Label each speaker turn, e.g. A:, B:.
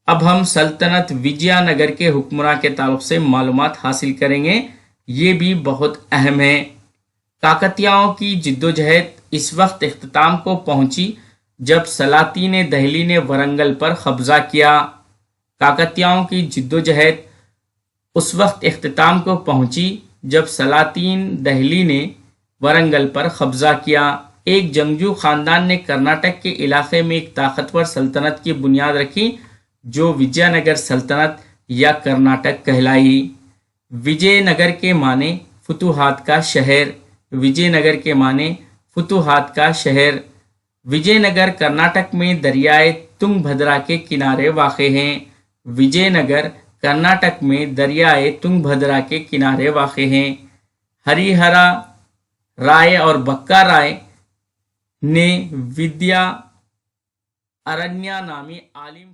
A: अब हम सल्तनत विजयनगर के हुक्मरान के ताल्लुक से मालूमात हासिल करेंगे, ये भी बहुत अहम है। काकतियाओं की जिद्दोजहद इस वक्त इख्तिताम को पहुंची जब सलातीन दहली ने वरंगल पर कब्जा किया। काकतियाओं की जिद्दोजहद उस वक्त इख्तिताम को पहुंची जब सलातीन दहली ने वरंगल पर कब्जा किया। एक जंगजू खानदान ने कर्नाटक के इलाके में एक ताकतवर सल्तनत की बुनियाद रखी जो विजयनगर सल्तनत या कर्नाटक कहलाई। विजयनगर के माने फुतूहात का शहर। विजयनगर के माने फुतूहात का शहर। विजयनगर कर्नाटक में दरियाए तुंगभद्रा के किनारे वाक़े हैं। विजयनगर कर्नाटक में दरियाए तुंगभद्रा के किनारे वाक़े हैं। हरिहरा राय और बक्का राय ने विद्या अरण्या नामी आलिम